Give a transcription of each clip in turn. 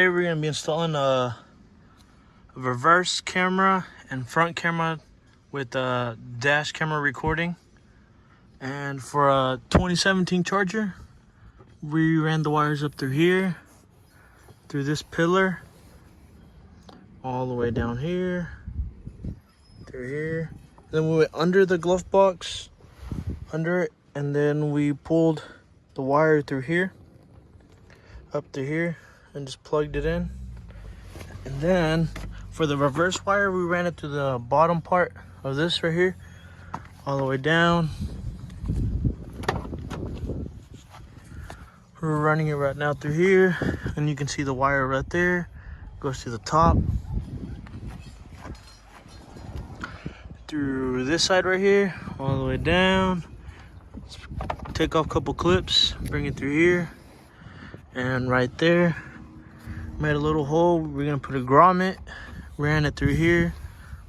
Today we're going to be installing a reverse camera and front camera with a dash camera recording. And for a 2017 Charger, we ran the wires up through here, through this pillar, all the way down here, through here. Then we went under the glove box, under it, and then we pulled the wire through here, up to here, and just plugged it in. And then for the reverse wire, we ran it to the bottom part of this right here, all the way down. We're running it right now through here, and you can see the wire right there goes to the top, through this side right here, all the way down. Let's take off a couple clips, bring it through here, and right there made a little hole. We're gonna put a grommet, ran it through here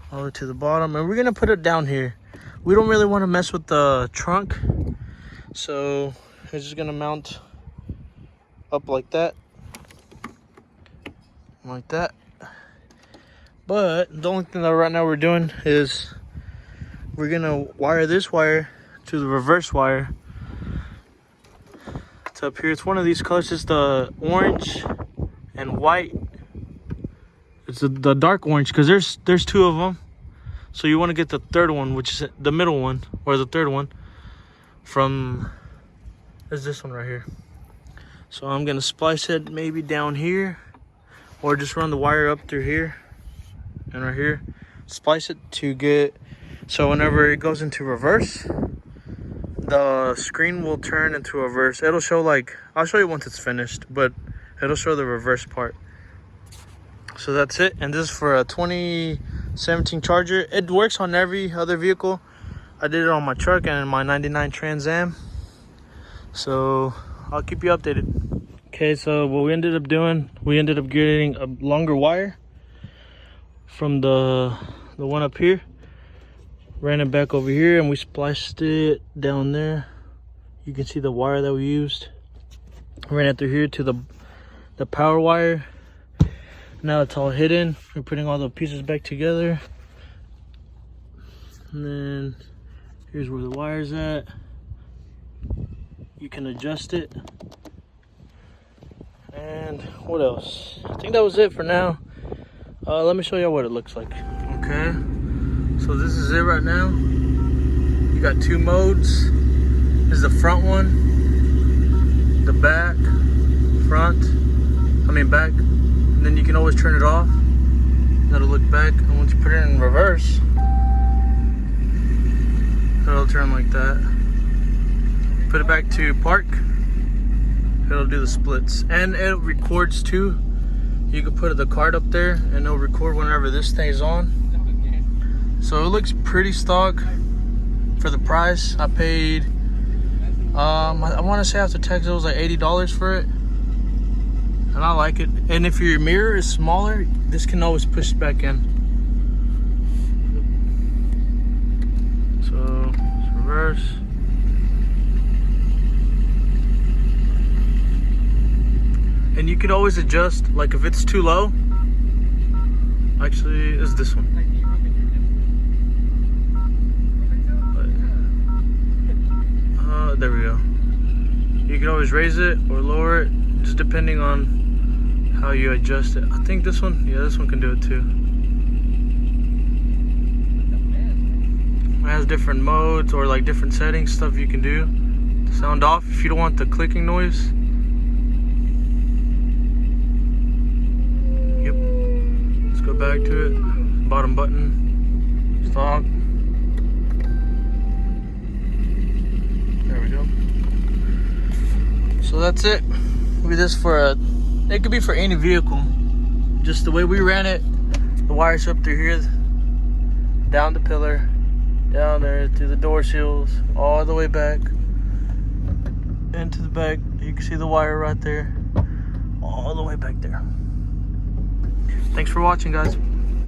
all the way to the bottom, and we're gonna put it down here. We don't really want to mess with the trunk, so it's just gonna mount up like that, like that. But the only thing that right now we're doing is we're gonna wire this wire to the reverse wire. It's up here. It's one of these colors. It's the orange and white. It's the dark orange, because there's two of them. So you want to get the third one, which is the middle one, or the third one from, is this one right here. So I'm gonna splice it maybe down here, or just run the wire up through here and right here. Splice it to get, so whenever it goes into reverse, the screen will turn into reverse. It'll show, like, I'll show you once it's finished, but it'll show the reverse part. So that's it. And this is for a 2017 Charger. It works on every other vehicle. I did it on my truck and my 99 Trans Am. So I'll keep you updated. Okay, so what we ended up doing, we ended up getting a longer wire from the one up here. Ran it back over here, and we spliced it down there. You can see the wire that we used. Ran it through here to the power wire. Now it's all hidden. We're putting all the pieces back together. And then here's where the wire's at. You can adjust it. And what else? I think that was it for now. Let me show you what it looks like. Okay. So this is it right now. You got two modes. This is the front one, the back, back. And then you can always turn it off. That'll look back. And once you put it in reverse, it'll turn like that. Put it back to park, it'll do the splits. And it records too. You can put the card up there and it'll record whenever this stays on. So it looks pretty stock for the price. I paid, I want to say after tax it was like $80 for it. And I like it. And if your mirror is smaller, this can always push back in. So it's reverse. And you can always adjust, like if it's too low. Actually, it's this one. There we go. You can always raise it or lower it, just depending on how you adjust it. I think this one, yeah, this one can do it too. It has different modes or like different settings, stuff you can do. Sound off if you don't want the clicking noise. Yep. Let's go back to it. Bottom button. Stop. So that's it. We this for it could be for any vehicle. Just the way we ran it, the wires up through here, down the pillar, down there to the door seals, all the way back into the back. You can see the wire right there, all the way back there. Thanks for watching, guys.